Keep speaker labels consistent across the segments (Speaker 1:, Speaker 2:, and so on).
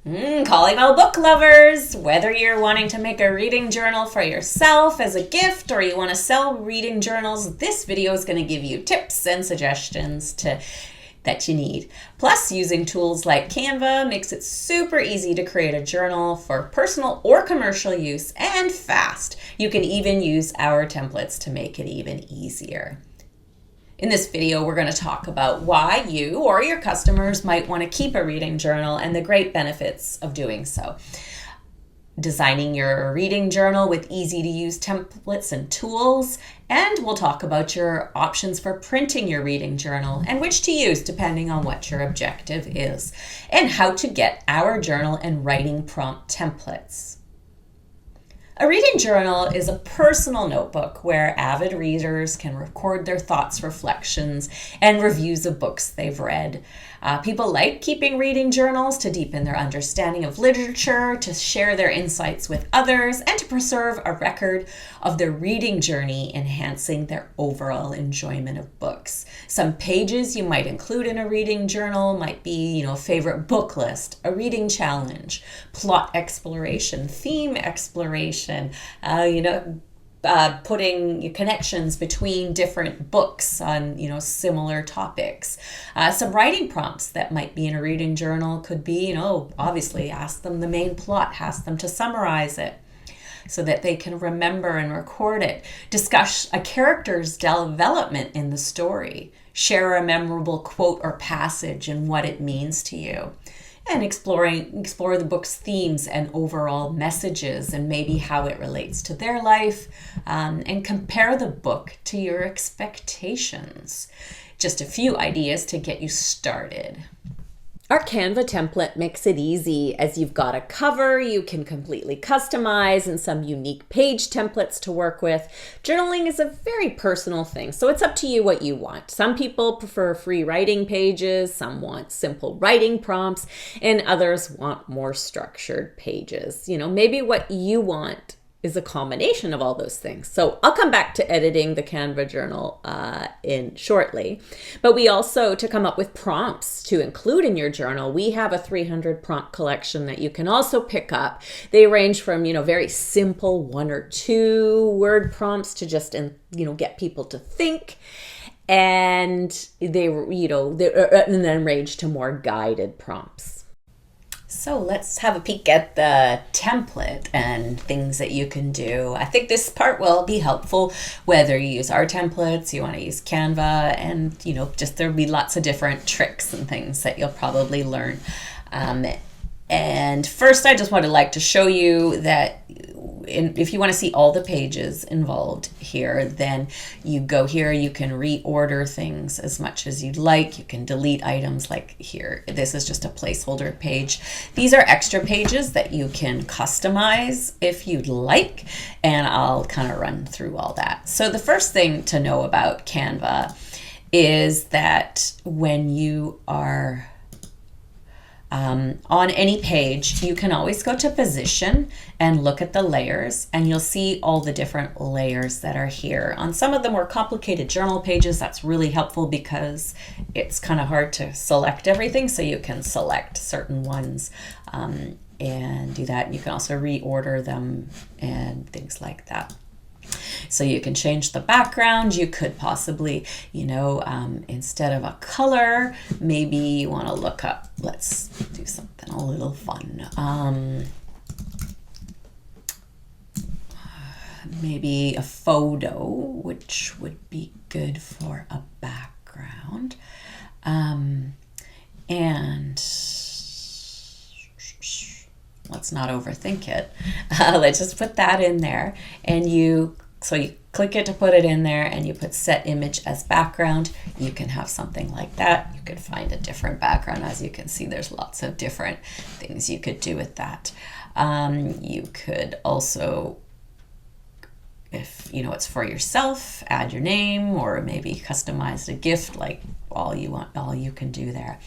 Speaker 1: Calling all book lovers. Whether you're wanting to make a reading journal for yourself as a gift or you want to sell reading journals, this video is going to give you tips and suggestions that you need. Plus, using tools like Canva makes it super easy to create a journal for personal or commercial use and fast. You can even use our templates to make it even easier. In this video, we're going to talk about why you or your customers might want to keep a reading journal and the great benefits of doing so. Designing your reading journal with easy-to-use templates and tools, and we'll talk about your options for printing your reading journal and which to use depending on what your objective is, and how to get our journal and writing prompt templates. A reading journal is a personal notebook where avid readers can record their thoughts, reflections, and reviews of books they've read. People like keeping reading journals to deepen their understanding of literature, to share their insights with others, and to preserve a record of their reading journey, enhancing their overall enjoyment of books. Some pages you might include in a reading journal might be, a favorite book list, a reading challenge, plot exploration, theme exploration, putting connections between different books on, similar topics. Some writing prompts that might be in a reading journal could be, obviously ask them the main plot, ask them to summarize it so that they can remember and record it. Discuss a character's development in the story. Share a memorable quote or passage and what it means to you. And explore the book's themes and overall messages and maybe how it relates to their life, and compare the book to your expectations. Just a few ideas to get you started. Our Canva template makes it easy, as you've got a cover you can completely customize and some unique page templates to work with. Journaling is a very personal thing, so it's up to you what you want. Some people prefer free writing pages, some want simple writing prompts, and others want more structured pages. Maybe what you want is a combination of all those things. So I'll come back to editing the Canva journal in shortly. But we also, to come up with prompts to include in your journal, we have a 300 prompt collection that you can also pick up. They range from, very simple 1 or 2 word prompts to just, get people to think. And they and then range to more guided prompts. So let's have a peek at the template and things that you can do. I think this part will be helpful whether you use our templates, you want to use Canva, and there'll be lots of different tricks and things that you'll probably learn. And first, I just would like to show you that if you want to see all the pages involved here, then you go here, you can reorder things as much as you'd like. You can delete items like here. This is just a placeholder page. These are extra pages that you can customize if you'd like, and I'll kind of run through all that. So the first thing to know about Canva is that when you are on any page, you can always go to position and look at the layers, and you'll see all the different layers that are here. On some of the more complicated journal pages, that's really helpful because it's kind of hard to select everything, so you can select certain ones and do that. You can also reorder them and things like that. So you can change the background. You could possibly, instead of a color, maybe you want to look up, let's do something a little fun. Maybe a photo, which would be good for a background. And let's not overthink it. Let's just put that in there, and you click it to put it in there, and you put set image as background. You can have something like that. You could find a different background. As you can see, there's lots of different things you could do with that. You could also, if it's for yourself, add your name, or maybe customize a gift, like all you can do there.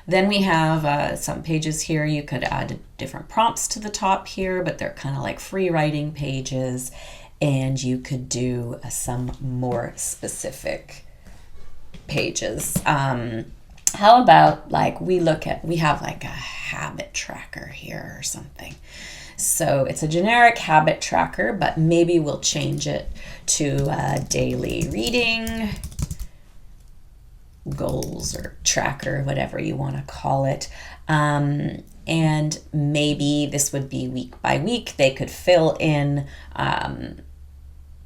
Speaker 1: Then we have some pages here. You could add different prompts to the top here, but they're kind of like free writing pages, and you could do some more specific pages. How about like we have like a habit tracker here or something. So it's a generic habit tracker, but maybe we'll change it to daily reading goals or tracker, whatever you want to call it. And maybe this would be week by week. They could fill in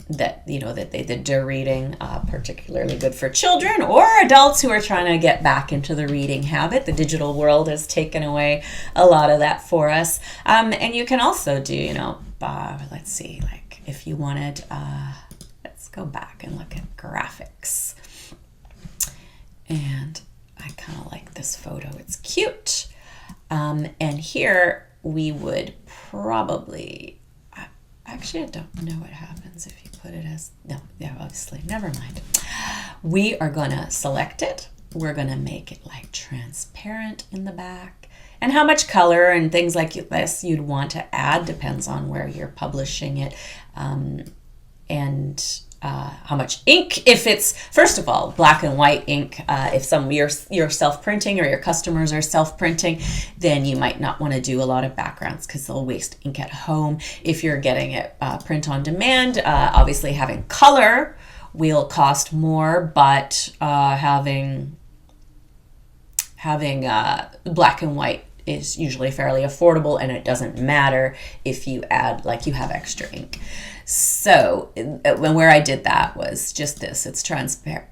Speaker 1: that they're reading, particularly good for children or adults who are trying to get back into the reading habit. The digital world has taken away a lot of that for us. And you can also do, let's see, like if you wanted, let's go back and look at graphics. And I kind of like this photo. It's cute. And here we would probably, actually, I don't know what happens if you put it as, no, yeah, obviously, never mind. We are going to select it. We're going to make it like transparent in the back. And how much color and things like this you'd want to add depends on where you're publishing it. And how much ink, if it's, first of all, black and white ink, if you're self-printing or your customers are self-printing, then you might not want to do a lot of backgrounds because they'll waste ink at home. If you're getting it print on demand, obviously having color will cost more, but having black and white is usually fairly affordable, and it doesn't matter if you add, like you have extra ink. So where I did that was just this. It's transparent.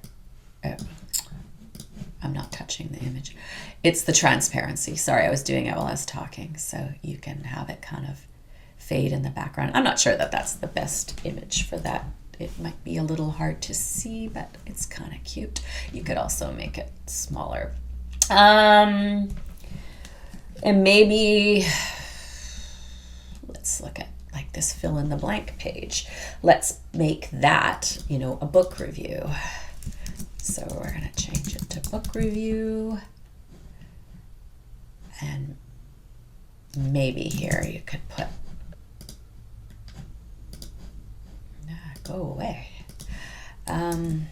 Speaker 1: I'm not touching the image. It's the transparency. Sorry, I was doing it while I was talking. So you can have it kind of fade in the background. I'm not sure that that's the best image for that. It might be a little hard to see, but it's kind of cute. You could also make it smaller. And maybe let's look at like this fill in the blank page. Let's make that, a book review. So we're going to change it to book review. And maybe here you could put, go away. I've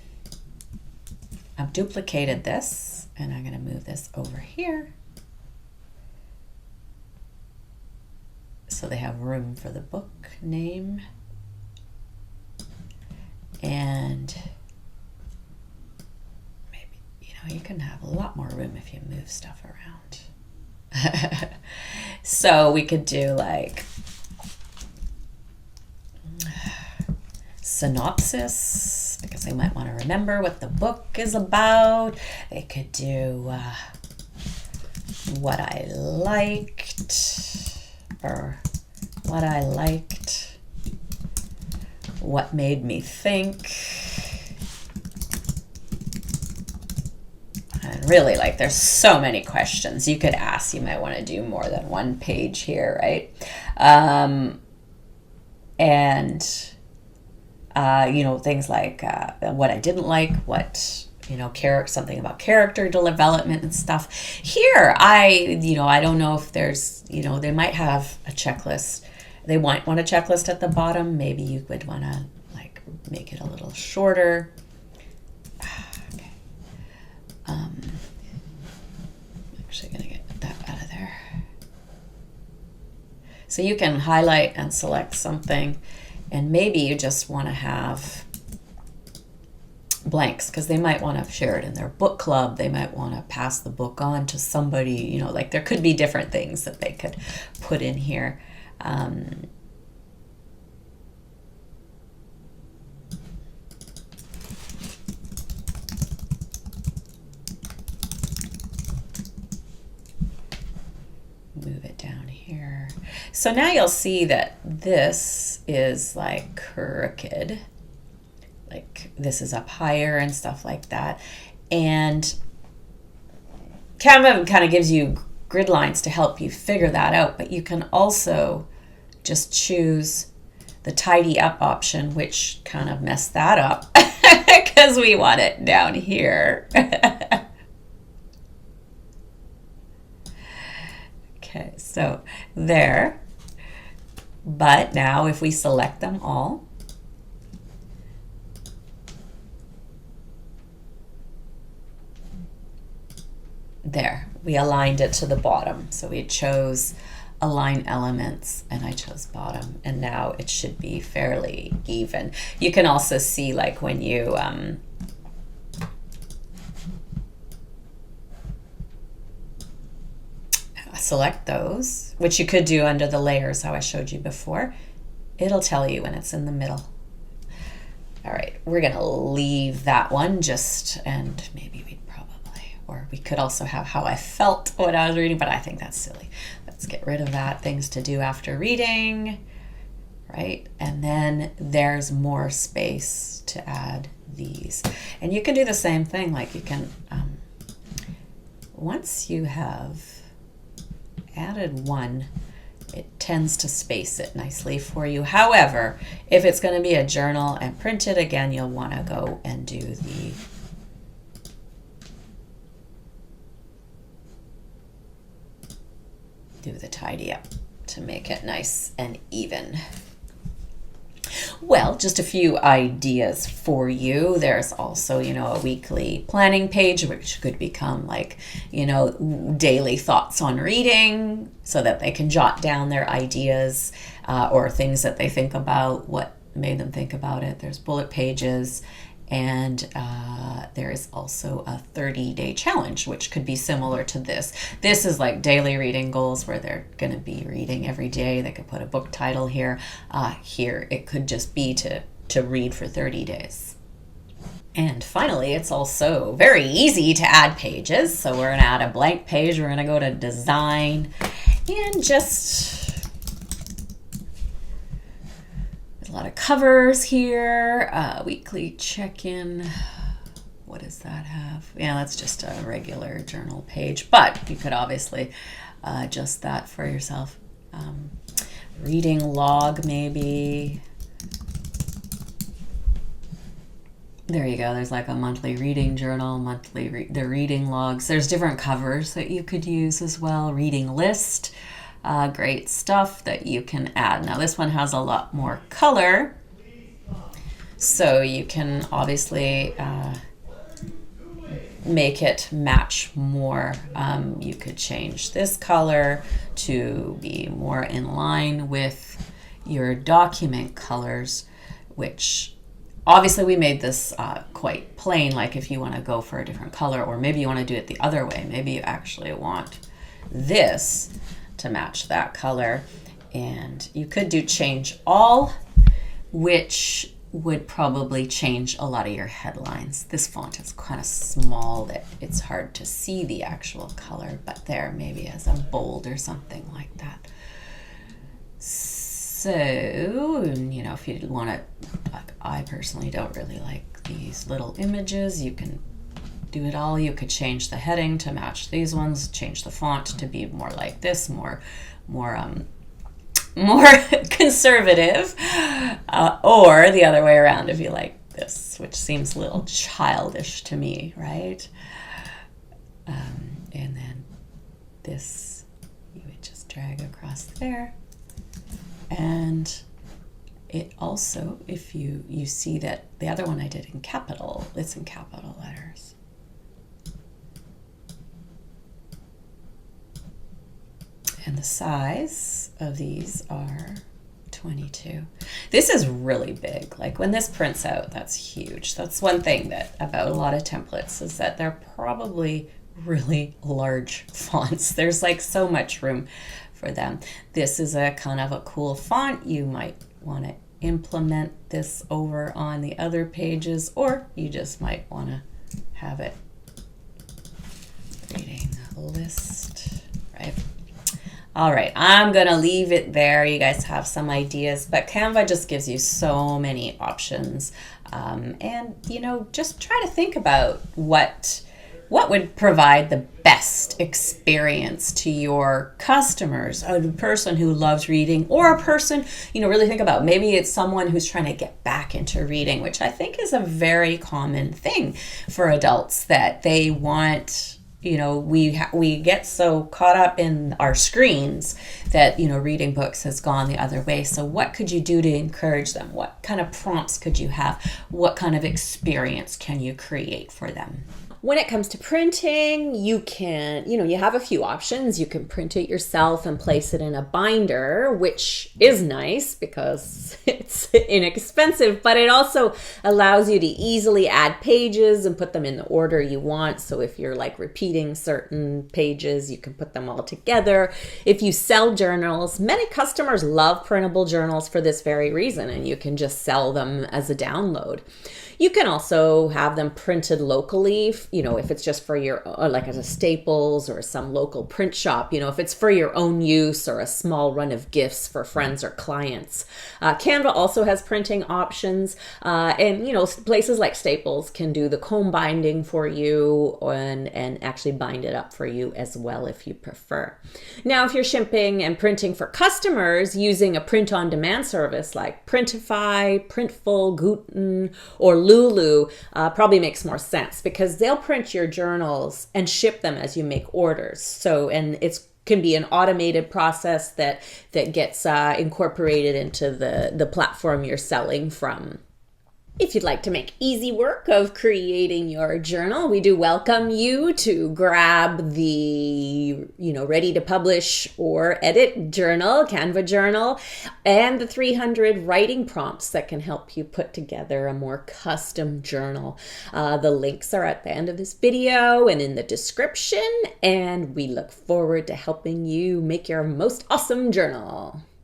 Speaker 1: duplicated this and I'm going to move this over here. So they have room for the book name. And maybe, you can have a lot more room if you move stuff around. So we could do like synopsis, because they might want to remember what the book is about. They could do what I liked, or what I liked, what made me think. And really, like, there's so many questions you could ask. You might want to do more than one page here, right? Things like what I didn't like, what, something about character development and stuff. Here, I don't know if there's, they might have a checklist. They might want a checklist at the bottom. Maybe you would want to like make it a little shorter. Okay. I'm actually going to get that out of there. So you can highlight and select something, and maybe you just want to have blanks because they might want to share it in their book club. They might want to pass the book on to somebody, like there could be different things that they could put in here. Move it down here. So now you'll see that this is like crooked. Like this is up higher and stuff like that. And Canva kind of gives you grid lines to help you figure that out, but you can also just choose the tidy up option, which kind of messed that up because we want it down here. Okay, so there. But now if we select them all, There, we aligned it to the bottom. So we chose align elements and I chose bottom, and now it should be fairly even. You can also see like when you select those, which you could do under the layers how I showed you before, it'll tell you when it's in the middle. All right, we're gonna leave that one just, and maybe we'd probably, or we could also have how I felt when I was reading, but I think that's silly. Let's get rid of that, things to do after reading, right? And then there's more space to add these. And you can do the same thing, like you can, once you have added one, it tends to space it nicely for you. However, if it's going to be a journal and print it again, you'll want to go and do the tidy up to make it nice and even. Well, just a few ideas for you. There's also, a weekly planning page, which could become like, daily thoughts on reading, so that they can jot down their ideas or things that they think about, what made them think about it. There's bullet pages, and there is also a 30-day challenge, which could be similar to this. This is like daily reading goals where they're going to be reading every day. They could put a book title here. Here it could just be to read for 30 days. And finally, it's also very easy to add pages. So we're going to add a blank page. We're going to go to design and just a lot of covers here. Weekly check-in. What does that have? Yeah, that's just a regular journal page, but you could obviously adjust that for yourself. Reading log, maybe. There you go. There's like a monthly reading journal, the reading logs. There's different covers that you could use as well. Reading list. Great stuff that you can add. Now this one has a lot more color, so you can obviously make it match more. You could change this color to be more in line with your document colors, which obviously we made this quite plain. Like if you want to go for a different color, or maybe you want to do it the other way, maybe you actually want this to match that color, and you could do change all, which would probably change a lot of your headlines. This font is kind of small that it's hard to see the actual color, but there maybe as a bold or something like that. So, if you want to, like, I personally don't really like these little images. You can do it all. You could change the heading to match these ones, change the font to be more like this, more conservative, or the other way around if you like this, which seems a little childish to me, right? And then this, you would just drag across there. And it also, if you see that the other one I did in capital, it's in capital letters. And the size of these are 22. This is really big. Like when this prints out, that's huge. That's one thing that about a lot of templates is that they're probably really large fonts. There's like so much room for them. This is a kind of a cool font. You might want to implement this over on the other pages, or you just might want to have it reading list, right? All right, I'm gonna leave it there. You guys have some ideas, but Canva just gives you so many options. And just try to think about what would provide the best experience to your customers, a person who loves reading, or a person, really think about, maybe it's someone who's trying to get back into reading, which I think is a very common thing for adults, that they want, we get so caught up in our screens that, reading books has gone the other way. So what could you do to encourage them? What kind of prompts could you have? What kind of experience can you create for them?
Speaker 2: When it comes to printing, you can, you have a few options. You can print it yourself and place it in a binder, which is nice because it's inexpensive, but it also allows you to easily add pages and put them in the order you want. So if you're like repeating certain pages, you can put them all together. If you sell journals, many customers love printable journals for this very reason, and you can just sell them as a download. You can also have them printed locally, if it's just for your, like at a Staples or some local print shop, if it's for your own use or a small run of gifts for friends or clients. Canva also has printing options, and places like Staples can do the comb binding for you and actually bind it up for you as well if you prefer. Now, if you're shipping and printing for customers using a print-on-demand service like Printify, Printful, Guten, or Lulu, probably makes more sense because they'll print your journals and ship them as you make orders. So, and it's can be an automated process that gets incorporated into the platform you're selling from. If you'd like to make easy work of creating your journal, we do welcome you to grab the, ready to publish or edit journal, Canva journal, and the 300 writing prompts that can help you put together a more custom journal. The links are at the end of this video and in the description, and we look forward to helping you make your most awesome journal.